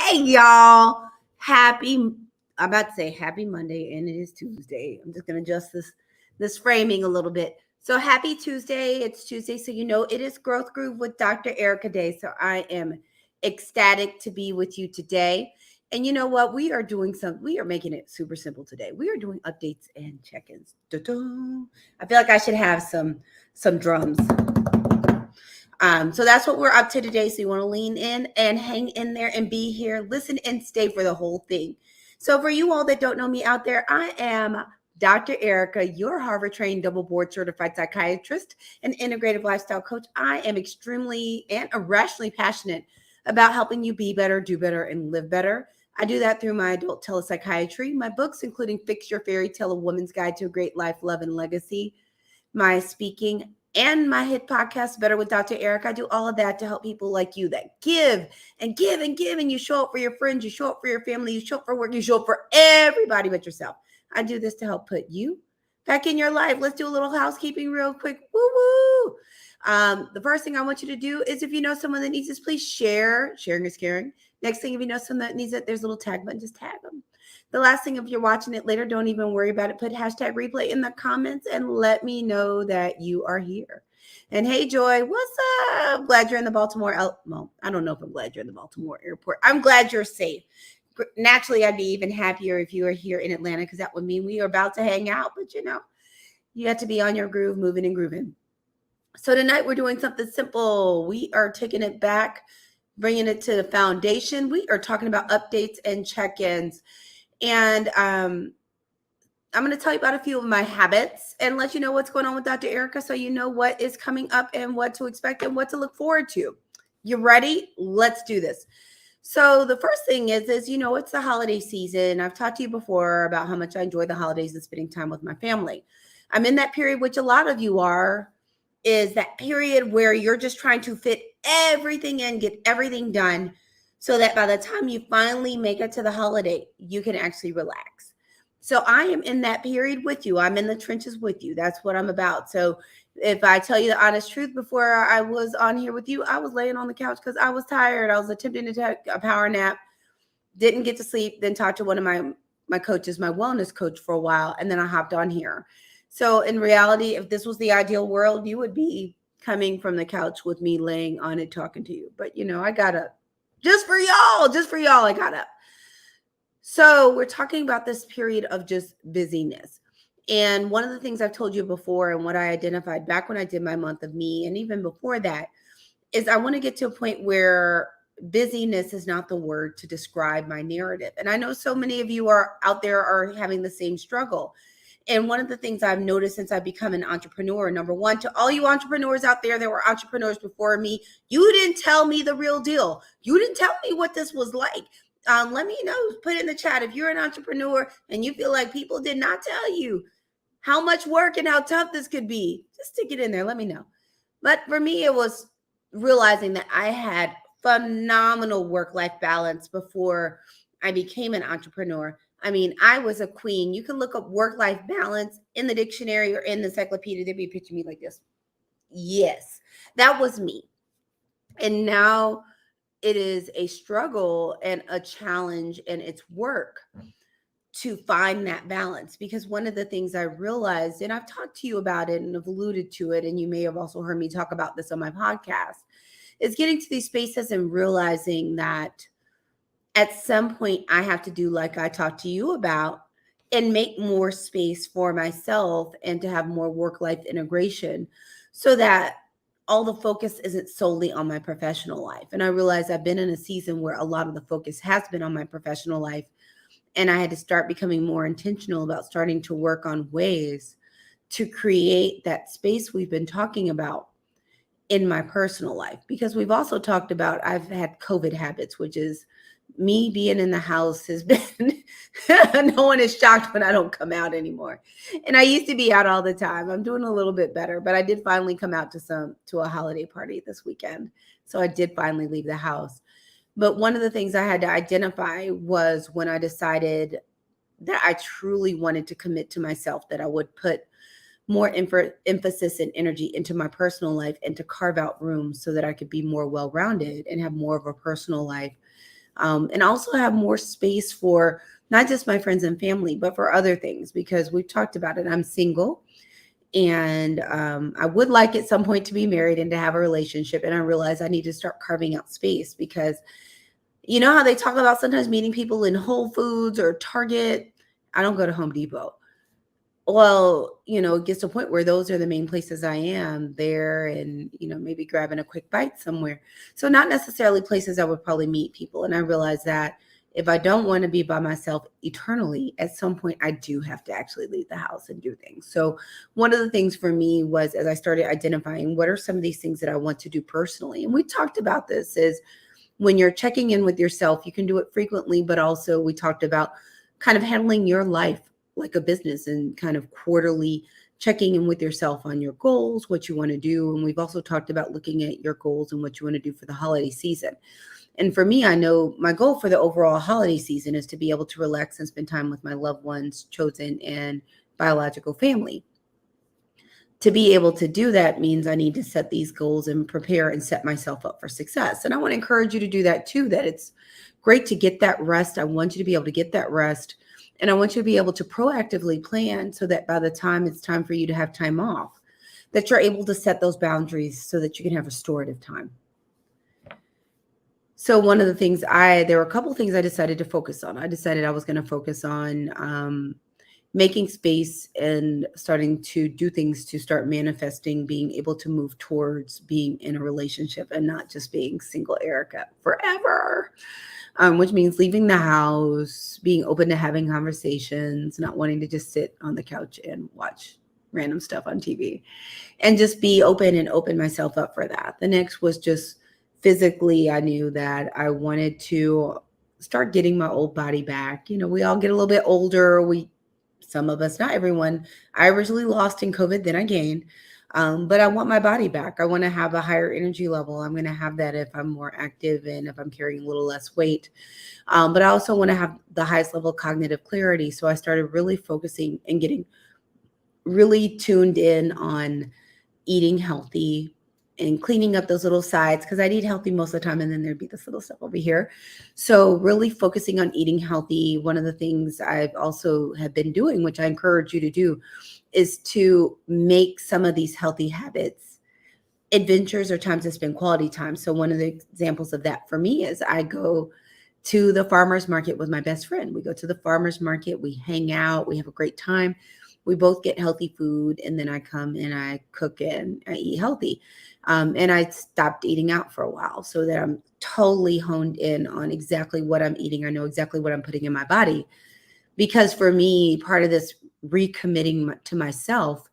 Hey, y'all. I'm about to say happy Monday, and it is Tuesday. I'm just going to adjust this framing a little bit. So happy Tuesday. It's Tuesday, so you know it is Growth Groove with Dr. Ericka Day. So I am ecstatic to be with you today. And you know what? We are making it super simple today. We are doing updates and check-ins. Da-da. I feel like I should have some drums. So that's what we're up to today. So you want to lean in and hang in there and be here, listen and stay for the whole thing. So for you all that don't know me out there, I am Dr. Ericka, your Harvard trained double board certified psychiatrist and integrative lifestyle coach. I am extremely and irrationally passionate about helping you be better, do better, and live better. I do that through my adult telepsychiatry, my books, including Fix Your Fairy Tale, A Woman's Guide to a Great Life, Love, and Legacy, my speaking, and my hit podcast, Better with Dr. Eric. I do all of that to help people like you that give and give and give, and you show up for your friends, you show up for your family, you show up for work, you show up for everybody but yourself. I do this to help put you back in your life. Let's do a little housekeeping real quick. Woo woo. The first thing I want you to do is, if you know someone that needs this, please share. Sharing is caring. Next thing, if you know someone that needs it, there's a little tag button, just tag them. The last thing, if you're watching it later, don't even worry about it. Put hashtag replay in the comments and let me know that you are here. And hey, Joy, what's up? Glad you're in the Baltimore. Well, I don't know if I'm glad you're in the Baltimore airport. I'm glad you're safe. Naturally, I'd be even happier if you were here in Atlanta, because that would mean we are about to hang out. But you have to be on your groove, moving and grooving. So tonight we're doing something simple. We are taking it back, bringing it to the foundation. We are talking about updates and check-ins. And I'm going to tell you about a few of my habits and let you know what's going on with Dr. Ericka, so you know what is coming up and what to expect and what to look forward to. You ready? Let's do this. So the first thing is it's the holiday season. I've talked to you before about how much I enjoy the holidays and spending time with my family. I'm in that period, which a lot of you are, is that period where you're just trying to fit everything in, get everything done, so that by the time you finally make it to the holiday, you can actually relax. So I am in that period with you. I'm in the trenches with you. That's what I'm about. So if I tell you the honest truth, before I was on here with you, I was laying on the couch because I was tired. I was attempting to take a power nap, didn't get to sleep, then talked to one of my coaches, my wellness coach, for a while, and then I hopped on here. So in reality, if this was the ideal world, you would be coming from the couch with me laying on it talking to you. But I got up. Just for y'all, I got up. So we're talking about this period of just busyness. And one of the things I've told you before, and what I identified back when I did my month of me, and even before that, is I want to get to a point where busyness is not the word to describe my narrative. And I know so many of you are out there are having the same struggle. And one of the things I've noticed since I've become an entrepreneur, number one, to all you entrepreneurs out there that were entrepreneurs before me, you didn't tell me the real deal. You didn't tell me what this was like. Let me know, put in the chat if you're an entrepreneur and you feel like people did not tell you how much work and how tough this could be. Just stick it in there. Let me know. But for me, it was realizing that I had phenomenal work-life balance before I became an entrepreneur. I mean, I was a queen. You can look up work-life balance in the dictionary or in the encyclopedia. There'd be a picture of me like this. Yes, that was me. And now it is a struggle and a challenge, and it's work to find that balance. Because one of the things I realized, and I've talked to you about it and have alluded to it, and you may have also heard me talk about this on my podcast, is getting to these spaces and realizing that at some point I have to do like I talked to you about and make more space for myself and to have more work-life integration, so that all the focus isn't solely on my professional life. And I realize I've been in a season where a lot of the focus has been on my professional life. And I had to start becoming more intentional about starting to work on ways to create that space we've been talking about in my personal life. Because we've also talked about, I've had COVID habits, which is me being in the house has been, no one is shocked when I don't come out anymore. And I used to be out all the time. I'm doing a little bit better, but I did finally come out to a holiday party this weekend. So I did finally leave the house. But one of the things I had to identify was when I decided that I truly wanted to commit to myself, that I would put more emphasis and energy into my personal life and to carve out room so that I could be more well-rounded and have more of a personal life. and also have more space for not just my friends and family, but for other things, because we've talked about it. I'm single, and I would like at some point to be married and to have a relationship. And I realize I need to start carving out space, because you know how they talk about sometimes meeting people in Whole Foods or Target? I don't go to Home Depot. Well, it gets to a point where those are the main places I am there, and, maybe grabbing a quick bite somewhere. So not necessarily places I would probably meet people. And I realize that if I don't want to be by myself eternally, at some point I do have to actually leave the house and do things. So one of the things for me was, as I started identifying what are some of these things that I want to do personally, and we talked about this, is when you're checking in with yourself, you can do it frequently, but also we talked about kind of handling your life like a business and kind of quarterly checking in with yourself on your goals, what you want to do. And we've also talked about looking at your goals and what you want to do for the holiday season. And for me, I know my goal for the overall holiday season is to be able to relax and spend time with my loved ones, chosen and biological family. To be able to do that means I need to set these goals and prepare and set myself up for success. And I want to encourage you to do that too, that it's great to get that rest. I want you to be able to get that rest. And I want you to be able to proactively plan so that by the time it's time for you to have time off, that you're able to set those boundaries so that you can have restorative time. So one of the things there were a couple of things I decided to focus on. I decided I was going to focus on making space and starting to do things to start manifesting, being able to move towards being in a relationship and not just being single Ericka forever. Which means leaving the house, being open to having conversations, not wanting to just sit on the couch and watch random stuff on TV, and just be open and open myself up for that. The next was just physically, I knew that I wanted to start getting my old body back. We all get a little bit older. Some of us, not everyone. I originally lost in COVID, then I gained. But I want my body back. I want to have a higher energy level. I'm going to have that if I'm more active and if I'm carrying a little less weight. But I also want to have the highest level of cognitive clarity. So I started really focusing and getting really tuned in on eating healthy and cleaning up those little sides, because I'd eat healthy most of the time and then there'd be this little stuff over here. So really focusing on eating healthy. One of the things I've also have been doing, which I encourage you to do, is to make some of these healthy habits adventures or times to spend quality time. So one of the examples of that for me is I go to the farmer's market with my best friend. We go to the farmer's market, we hang out, we have a great time. We both get healthy food, and then I come and I cook and I eat healthy. And I stopped eating out for a while so that I'm totally honed in on exactly what I'm eating. I know exactly what I'm putting in my body, because for me, part of this recommitting to myself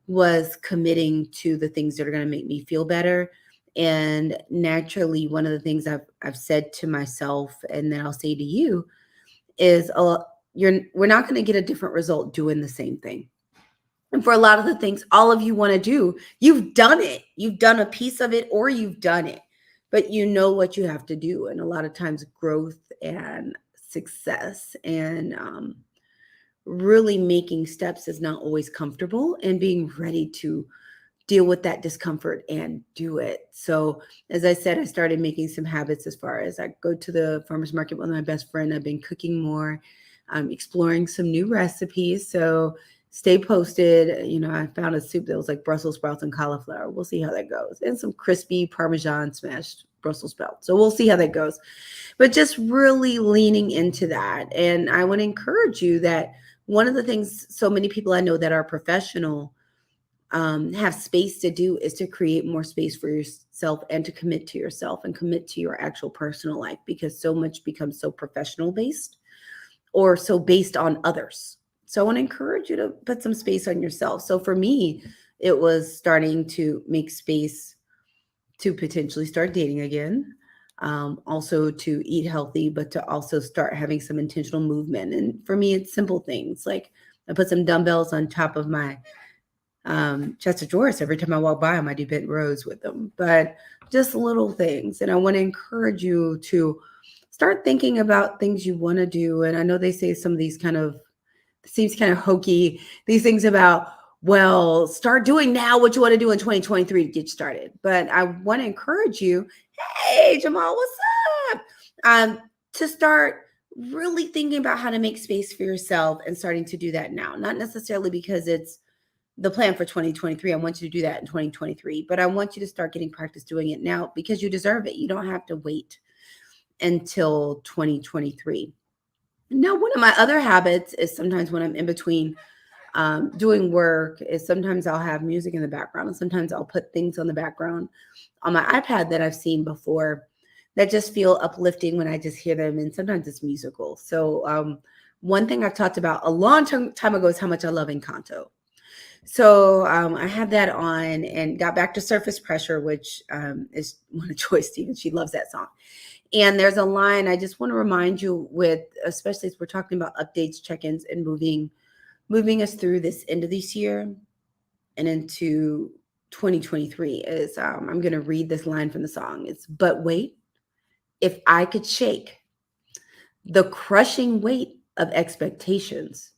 was committing to the things that are going to make me feel better. And naturally, one of the things I've said to myself, and then I'll say to you, is we're not going to get a different result doing the same thing. And for a lot of the things all of you want to do, you've done it. You've done a piece of it, or you've done it, but you know what you have to do. And a lot of times growth and success and really making steps is not always comfortable, and being ready to deal with that discomfort and do it. So as I said, I started making some habits as far as I go to the farmer's market with my best friend. I've been cooking more. I'm exploring some new recipes. So stay posted. I found a soup that was like Brussels sprouts and cauliflower. We'll see how that goes. And some crispy Parmesan smashed Brussels sprouts. So we'll see how that goes. But just really leaning into that. And I want to encourage you that one of the things so many people I know that are professional have space to do is to create more space for yourself and to commit to yourself and commit to your actual personal life, because so much becomes so professional based or so based on others. So I want to encourage you to put some space on yourself. So for me, it was starting to make space to potentially start dating again. Also to eat healthy, but to also start having some intentional movement. And for me, it's simple things like I put some dumbbells on top of my chest of drawers. Every time I walk by them, I do bent rows with them, but just little things. And I want to encourage you to start thinking about things you want to do. And I know they say some of these seems kind of hokey, these things about, well, start doing now what you want to do in 2023 to get started. But I want to encourage you. Hey, Jamal, what's up? to start really thinking about how to make space for yourself and starting to do that now. Not necessarily because it's the plan for 2023. I want you to do that in 2023, but I want you to start getting practice doing it now because you deserve it. You don't have to wait until 2023. Now, one of my other habits is sometimes when I'm in between doing work is sometimes I'll have music in the background and sometimes I'll put things on the background on my iPad that I've seen before that just feel uplifting when I just hear them. And sometimes it's musical. So one thing I've talked about a long time ago is how much I love Encanto. So I had that on and got back to Surface Pressure, which is one of Joy Stevens. She loves that song. And there's a line I just want to remind you with, especially as we're talking about updates, check-ins, and moving us through this end of this year and into 2023 is I'm going to read this line from the song. It's, but wait, if I could shake the crushing weight of expectations,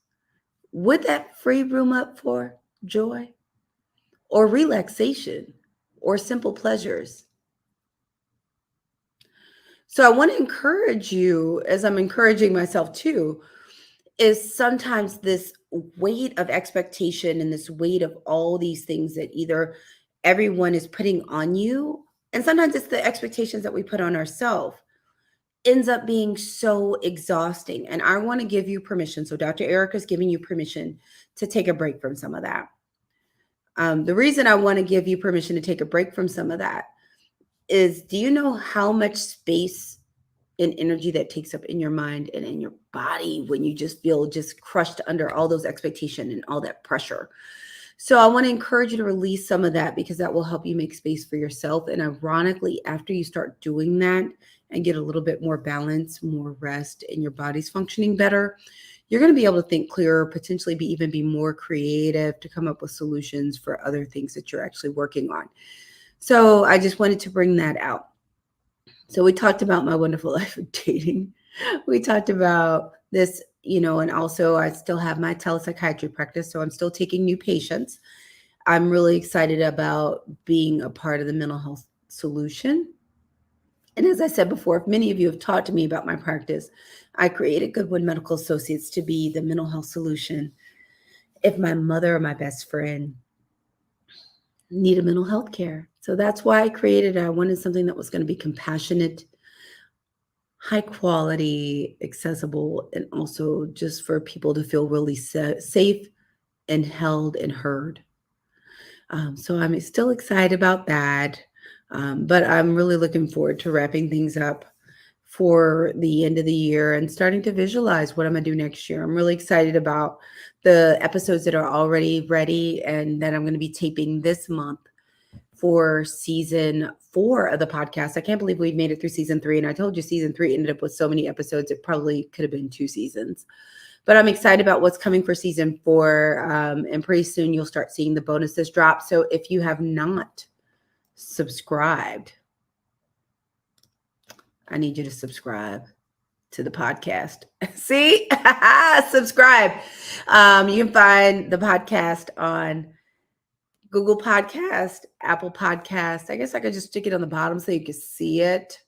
would that free room up for joy or relaxation or simple pleasures? So I want to encourage you, as I'm encouraging myself too, is sometimes this weight of expectation and this weight of all these things that either everyone is putting on you, and sometimes it's the expectations that we put on ourselves, ends up being so exhausting. And I want to give you permission. So Dr. Ericka is giving you permission to take a break from some of that. The reason I want to give you permission to take a break from some of that is, do you know how much space and energy that takes up in your mind and in your body when you just feel just crushed under all those expectations and all that pressure? So I want to encourage you to release some of that because that will help you make space for yourself. And ironically, after you start doing that and get a little bit more balance, more rest, and your body's functioning better, you're going to be able to think clearer, potentially even be more creative to come up with solutions for other things that you're actually working on. So I just wanted to bring that out. So we talked about my wonderful life of dating. We talked about this, and also I still have my telepsychiatry practice, so I'm still taking new patients. I'm really excited about being a part of the mental health solution. And as I said before, if many of you have talked to me about my practice, I created Goodwood Medical Associates to be the mental health solution. If my mother or my best friend needed mental health care. So that's why I created it. I wanted something that was going to be compassionate, high quality, accessible, and also just for people to feel really safe and held and heard. So I'm still excited about that. But I'm really looking forward to wrapping things up for the end of the year and starting to visualize what I'm going to do next year. I'm really excited about the episodes that are already ready and that I'm going to be taping this month for season 4 of the podcast. I can't believe we've made it through season 3. And I told you season 3 ended up with so many episodes, it probably could have been 2 seasons. But I'm excited about what's coming for season 4. And pretty soon you'll start seeing the bonuses drop. So if you have not subscribed, I need you to subscribe to the podcast. See? Subscribe. You can find the podcast on Google Podcast, Apple Podcast. I guess I could just stick it on the bottom so you can see it.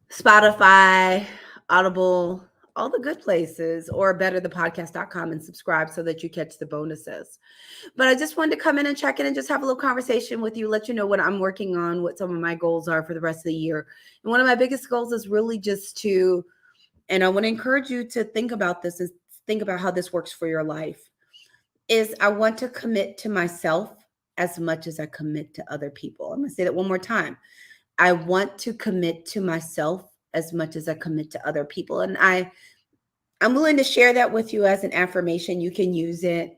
Spotify, Audible, all the good places, or betterthepodcast.com and subscribe so that you catch the bonuses. But I just wanted to come in and check in and just have a little conversation with you, let you know what I'm working on, what some of my goals are for the rest of the year. And one of my biggest goals is really just to, and I want to encourage you to think about this, is think about how this works for your life, is I want to commit to myself as much as I commit to other people. I'm going to say that one more time. I want to commit to myself as much as I commit to other people. And I'm willing to share that with you as an affirmation. You can use it.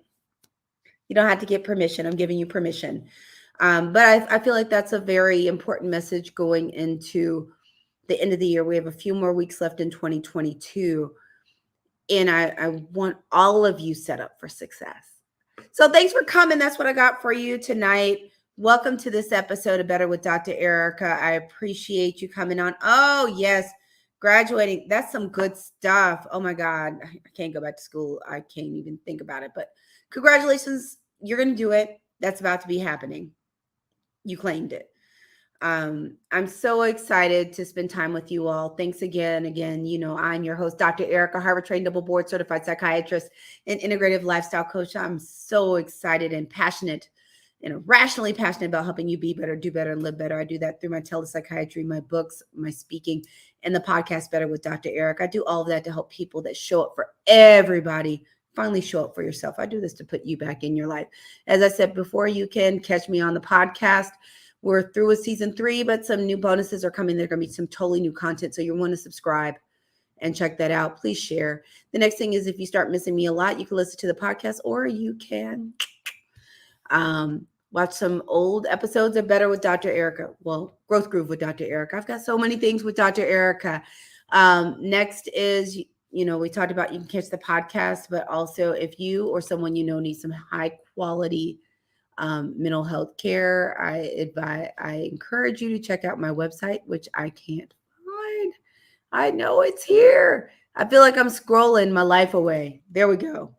You don't have to get permission. I'm giving you permission. But I feel like that's a very important message going into the end of the year. We have a few more weeks left in 2022. And I want all of you set up for success. So thanks for coming. That's what I got for you tonight. Welcome to this episode of Better with Dr. Ericka. I appreciate you coming on. Oh, yes. Graduating. That's some good stuff. Oh, my God. I can't go back to school. I can't even think about it. But congratulations. You're going to do it. That's about to be happening. You claimed it. I'm so excited to spend time with you all. Thanks again. I'm your host, Dr. Ericka, Harvard trained, double board certified psychiatrist and integrative lifestyle coach. I'm so excited and passionate and irrationally passionate about helping you be better, do better, and live better. I do that through my telepsychiatry, my books, my speaking, and the podcast Better with Dr. Eric. I do all of that to help people that show up for everybody. Finally show up for yourself. I do this to put you back in your life. As I said before, you can catch me on the podcast. We're through with season 3, but some new bonuses are coming. There are going to be some totally new content. So you want to subscribe and check that out. Please share. The next thing is if you start missing me a lot, you can listen to the podcast or you can watch some old episodes of Better with Dr. Ericka. Well, Growth Groove with Dr. Ericka. I've got so many things with Dr. Ericka. Next is, we talked about you can catch the podcast, but also if you or someone you know needs some high quality mental health care, I encourage you to check out my website, which I can't find. I know it's here. I feel like I'm scrolling my life away. There we go.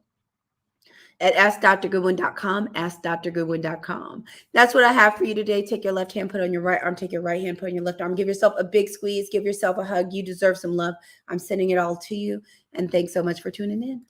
At AskDrGoodwin.com, AskDrGoodwin.com. That's what I have for you today. Take your left hand, put on your right arm, take your right hand, put on your left arm. Give yourself a big squeeze. Give yourself a hug. You deserve some love. I'm sending it all to you. And thanks so much for tuning in.